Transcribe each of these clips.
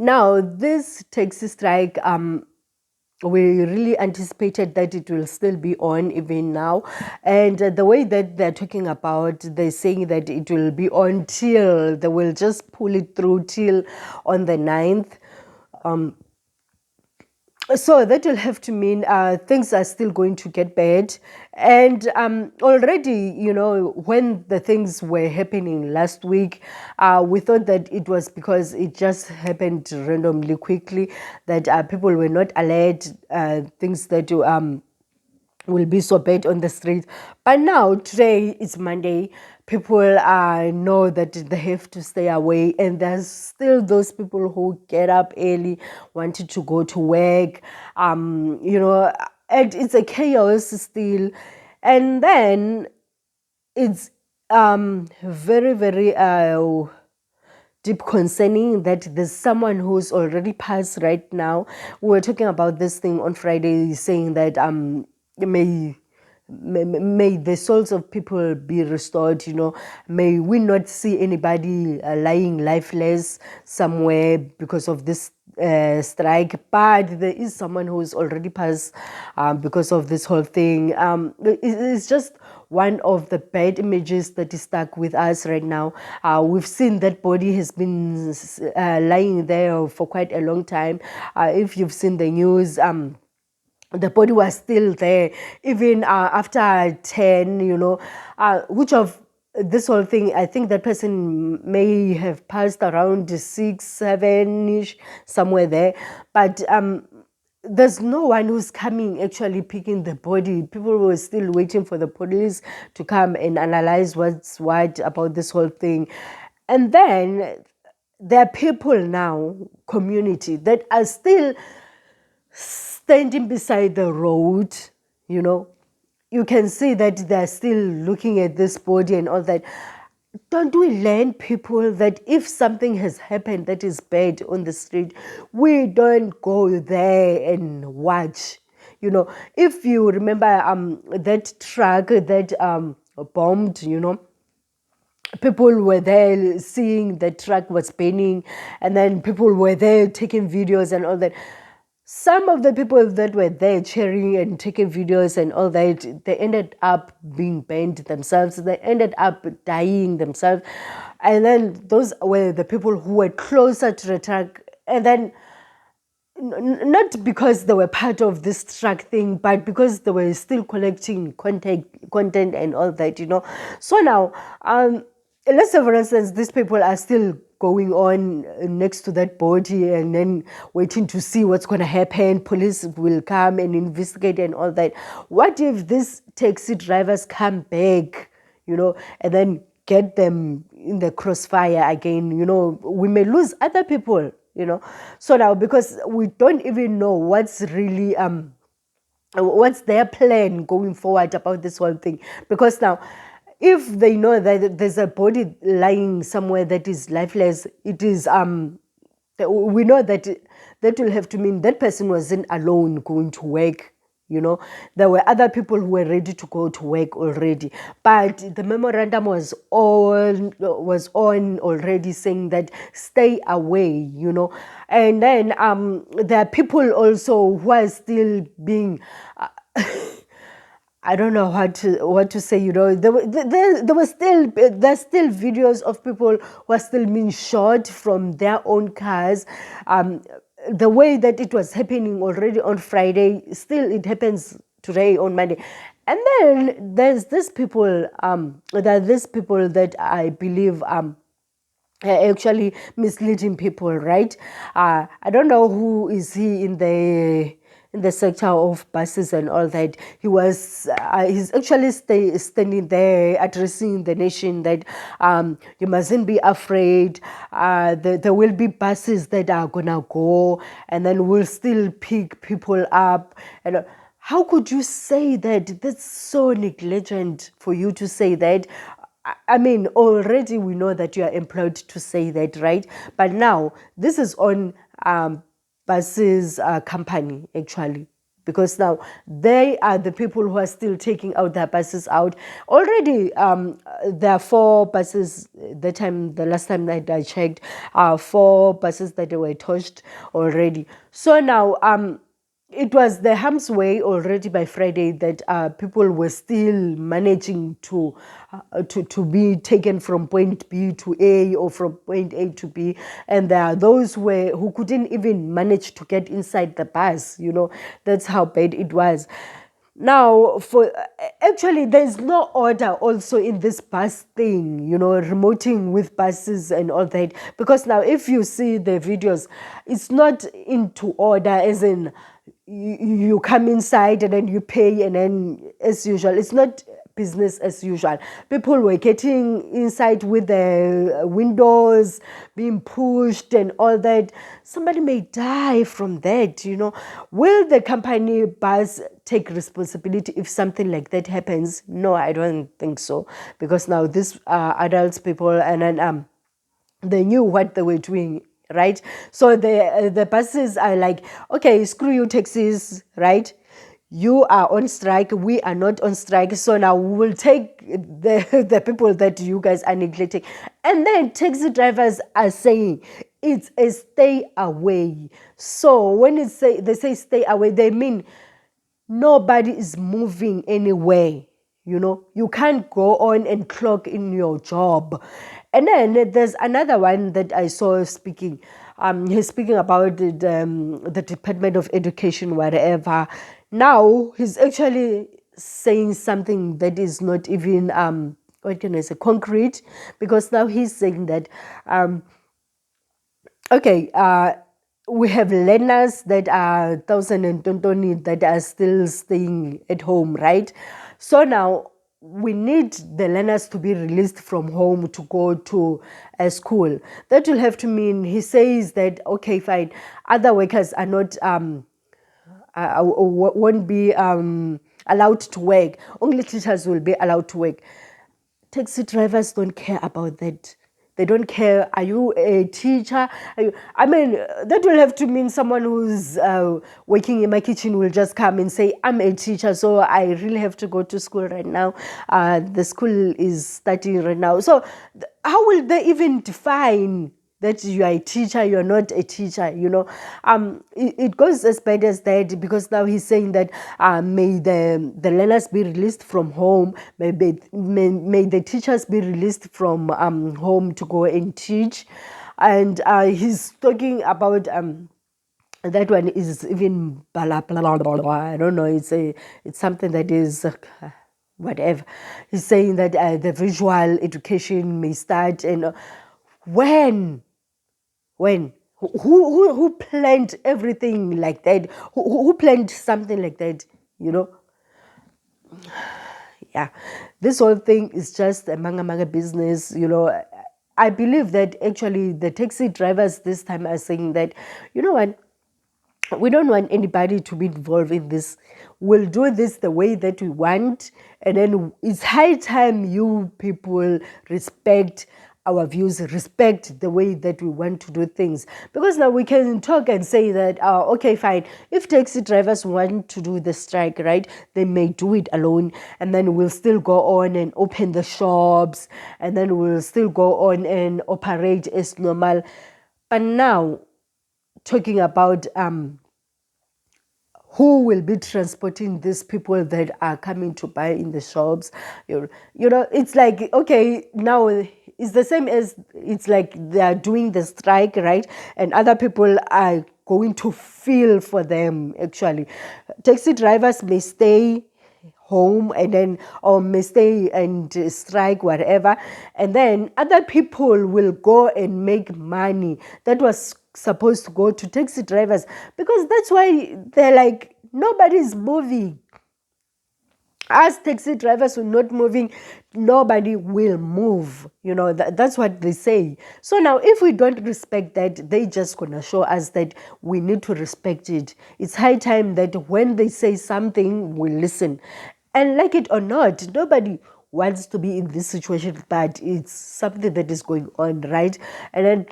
Now, this taxi strike, we really anticipated that it will still be on even now. And the way that they're talking about, they're saying that it will be on till, they will just pull it through till on the 9th. So that will have to mean things are still going to get bad. And already, when the things were happening last week, we thought that it was because it just happened randomly quickly, that people were not alert, things that will be so bad on the streets. But now, today is Monday. People know that they have to stay away, and there's still those people who get up early, wanted to go to work, and it's a chaos still. And then it's very, very deep concerning that there's someone who's already passed right now. We were talking about this thing on Friday, saying that may may the souls of people be restored. May we not see anybody lying lifeless somewhere because of this strike, but there is someone who's already passed because of this whole thing. It's just one of the bad images that is stuck with us right now. We've seen that body has been lying there for quite a long time. If you've seen the news, the body was still there even after 10, which of this whole thing, I think that person may have passed around 6, 7-ish, somewhere there. But there's no one who's coming actually picking the body. People were still waiting for the police to come and analyze what's what about this whole thing. And then there are people now, community, that are still standing beside the road. You can see that they're still looking at this body and all that. Don't we learn, people, that if something has happened that is bad on the street, we don't go there and watch? If you remember that truck that bombed, people were there seeing the truck was burning, and then people were there taking videos and all that. Some of the people that were there cheering and taking videos and all that, they ended up being burned themselves. They ended up dying themselves. And then those were the people who were closer to the truck. And then not because they were part of this truck thing, but because they were still collecting content and all that. So now, let's say, for instance, these people are still going on next to that body and then waiting to see what's going to happen. Police will come and investigate and all that. What if these taxi drivers come back, and then get them in the crossfire again? We may lose other people, So now, because we don't even know what's really what's their plan going forward about this whole thing, because now, if they know that there's a body lying somewhere that is lifeless, it is we know that that will have to mean that person wasn't alone going to work. There were other people who were ready to go to work already, but the memorandum was on already, saying that stay away. And then there are people also who are still being I don't know what to say. There's still videos of people who are still being shot from their own cars. The way that it was happening already on Friday, still it happens today on Monday. And then there's these people. There are these people that I believe actually misleading people, right? I don't know who is he in the sector of buses and all that. He's actually standing there addressing the nation that you mustn't be afraid. There will be buses that are gonna go, and then we'll still pick people up. And how could you say that? That's so negligent for you to say that. I mean, already we know that you are employed to say that, right? But now this is on buses company, actually. because now they are the people who are still taking out their buses out. Already, there are four buses. The last time that I checked, four buses that were touched already. So now, it was the harm's way already by Friday that people were still managing to be taken from point B to A or from point A to B, and there are those who couldn't even manage to get inside the bus. That's how bad it was. Now, for actually, there's no order also in this bus thing, remoting with buses and all that. Because now, if you see the videos, it's not into order, as in you come inside and then you pay, and then as usual, it's not business as usual. People were getting inside with the windows being pushed and all that. Somebody may die from that. Will the company bus take responsibility if something like that happens? No, I don't think so, because now these adults people, and then they knew what they were doing, right? So the buses are like, okay, screw you taxis, right? You are on strike, we are not on strike, so now we will take the people that you guys are neglecting. And then taxi drivers are saying it's a stay away. So when they say stay away, they mean nobody is moving anywhere. You can't go on and clock in your job. And then there's another one that I saw speaking. He's speaking about the Department of Education, whatever. Now he's actually saying something that is not even what can I say, concrete, because now he's saying that okay, we have learners that are 1,020 that are still staying at home, right? So now we need the learners to be released from home to go to a school. That will have to mean, he says that, okay, fine, other workers are not won't be allowed to work. Only teachers will be allowed to work. Taxi drivers don't care about that. They don't care. Are you a teacher? I mean, that will have to mean someone who's working in my kitchen will just come and say, I'm a teacher, so I really have to go to school right now. The school is starting right now. So how will they even define that you are a teacher, you're not a teacher, it goes as bad as that, because now he's saying that may the learners be released from home, may the teachers be released from home to go and teach. And he's talking about that one is even blah, blah, blah, blah, blah. I don't know, it's something that is whatever. He's saying that the visual education may start, and when who planned everything like that, who planned something like that, yeah, this whole thing is just a manga business. I believe that actually the taxi drivers this time are saying that, what, we don't want anybody to be involved in this. We'll do this the way that we want, and then it's high time you people respect our views, respect the way that we want to do things. Because now we can talk and say that, okay, fine, if taxi drivers want to do the strike, right, they may do it alone, and then we'll still go on and open the shops, and then we'll still go on and operate as normal. But now, talking about who will be transporting these people that are coming to buy in the shops, it's like, okay, now it's the same as, it's like they are doing the strike, right, and other people are going to feel for them. Actually, taxi drivers may stay home and then, or may stay and strike, whatever, and then other people will go and make money that was supposed to go to taxi drivers, because that's why they're like, nobody's moving. As taxi drivers are not moving, nobody will move. That's what they say. So now, if we don't respect that, they just gonna show us that we need to respect it. It's high time that when they say something, we listen. And like it or not, nobody wants to be in this situation, but it's something that is going on, right? And then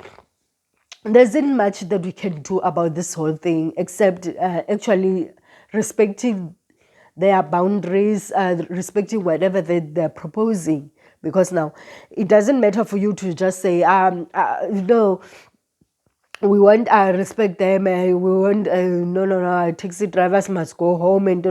there isn't much that we can do about this whole thing, except actually respecting their boundaries, respecting whatever they're proposing. Because now it doesn't matter for you to just say, no, we want respect them, we want, no, taxi drivers must go home, and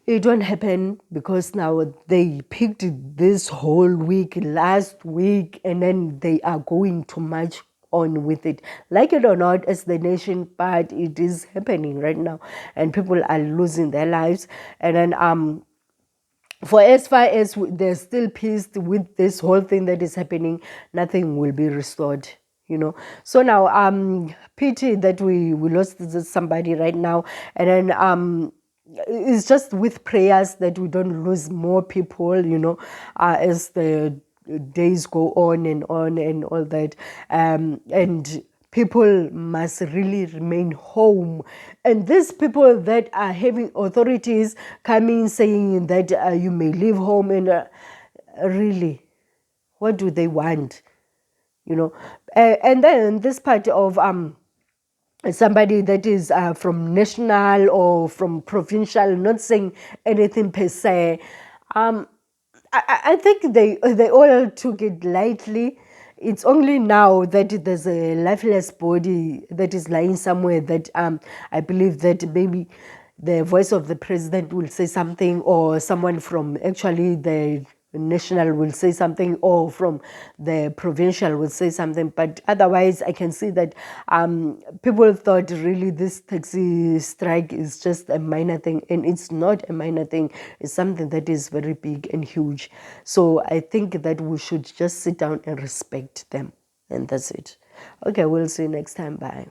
it won't happen, because now they picked this whole week last week, and then they are going to march on with it, like it or not, as the nation. But it is happening right now, and people are losing their lives. And then for as far as they're still pissed with this whole thing that is happening, nothing will be restored, so now pity that we lost somebody right now. And then it's just with prayers that we don't lose more people, as the days go on and all that. And people must really remain home. And these people that are having authorities coming saying that you may leave home, and really, what do they want? And then this part of somebody that is from national or from provincial, not saying anything per se. I think they all took it lightly. It's only now that there's a lifeless body that is lying somewhere that I believe that maybe the voice of the president will say something, or someone from actually the national will say something, or from the provincial will say something. But otherwise, I can see that people thought really this taxi strike is just a minor thing, and it's not a minor thing. It's something that is very big and huge. So I think that we should just sit down and respect them, and that's it. Okay, we'll see you next time. Bye.